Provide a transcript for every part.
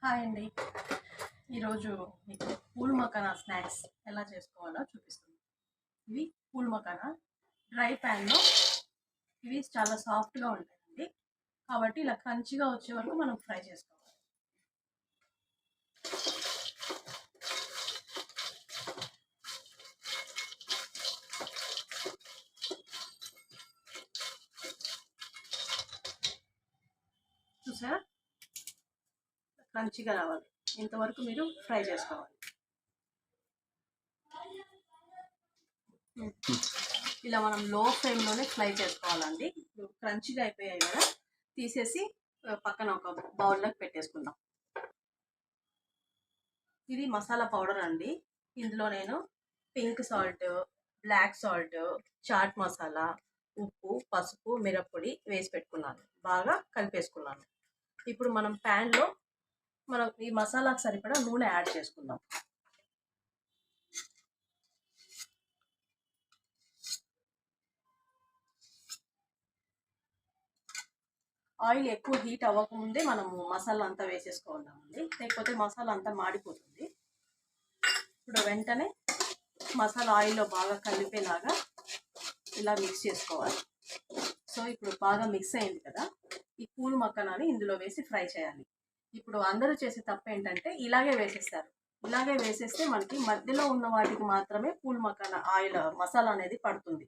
Hi అండి. ఈరోజు మీకు పూల్ మకానా స్నాక్స్ ఎలా చేసుకోవాలో చూపిస్తాను. ఇవి పూల్ మకానా డ్రై ప్యాన్లో ఇవి చాలా సాఫ్ట్గా ఉంటాయండి. కాబట్టి ఇలా క్రంచిగా వచ్చే వరకు మనం ఫ్రై చేసుకోవాలి. చూసారా, క్రంచిగా రావాలి, ఇంతవరకు మీరు ఫ్రై చేసుకోవాలి. ఇలా మనం లో ఫ్లేమ్లోనే ఫ్రై చేసుకోవాలండి. క్రంచిగా అయిపోయాయి కదా, తీసేసి పక్కన ఒక బౌల్లోకి పెట్టేసుకుందాం. ఇది మసాలా పౌడర్ అండి. ఇందులో నేను pink salt, black salt, chaat masala, ఉప్పు, పసుపు, మిరప్పొడి వేసి పెట్టుకున్నాను. బాగా కలిపేసుకున్నాను. ఇప్పుడు మనం ప్యాన్లో ఈ మసాలాకు సరిపడా నూనె యాడ్ చేసుకుందాం. ఆయిల్ ఎక్కువ హీట్ అవ్వకముందే మనము మసాలా అంతా వేసేసుకోవాలండి, లేకపోతే మసాలా అంతా మాడిపోతుంది. ఇప్పుడు వెంటనే మసాలా ఆయిల్లో బాగా కలిపేలాగా ఇలా మిక్స్ చేసుకోవాలి. సో ఇప్పుడు బాగా మిక్స్ అయింది కదా, ఈ పూల్ మక్కనాని ఇందులో వేసి ఫ్రై చేయాలి. ఇప్పుడు అందరూ చేసే తప్పు ఏంటంటే ఇలాగే వేసేస్తారు. ఇలాగే వేసేస్తే మనకి మధ్యలో ఉన్న వాటికి మాత్రమే పూల్ మక్కన ఆయిల్ మసాలా అనేది పడుతుంది.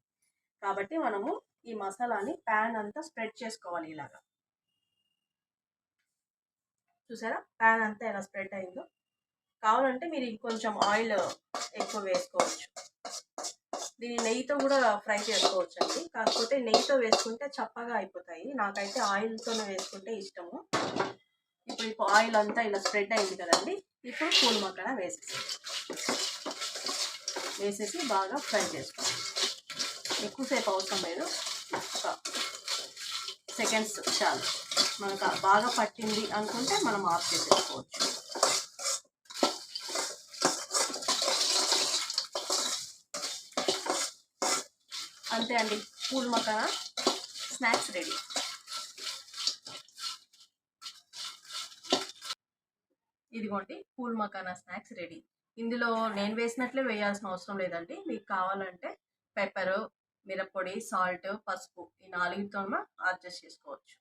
కాబట్టి మనము ఈ మసాలాని ప్యాన్ అంతా స్ప్రెడ్ చేసుకోవాలి. ఇలాగా చూసారా, ప్యాన్ అంతా ఎలా స్ప్రెడ్ అయిందో. కావాలంటే మీరు ఇంకొంచెం ఆయిల్ ఎక్కువ వేసుకోవచ్చు. దీన్ని నెయ్యితో కూడా ఫ్రై చేసుకోవచ్చు అండి. కాకపోతే నెయ్యితో వేసుకుంటే చప్పగా అయిపోతాయి. నాకైతే ఆయిల్తోనే వేసుకుంటే ఇష్టము. ఇప్పుడు ఆయిల్ అంతా ఇలా స్ప్రెడ్ అయింది కదండి. ఇప్పుడు పూల్ మక్కన వేసేసి బాగా ఫ్రై చేసుకోవాలి. ఎక్కువసేపు అవసరం లేదు, ఒక సెకండ్స్ చాలు. మనకు బాగా పట్టింది అనుకుంటే మనం ఆఫ్ చేసేసుకోవచ్చు. అంతే అండి, పూల్ మక్కన స్నాక్స్ రెడీ. ఇదిగోండి, పూల్ మకానా స్నాక్స్ రెడీ. ఇందులో నేను వేసినట్లే వేయాల్సిన అవసరం లేదండి. మీకు కావాలంటే పెప్పరు, మిరప్పొడి, సాల్ట్, పసుపు ఈ 4తో అడ్జస్ట్ చేసుకోవచ్చు.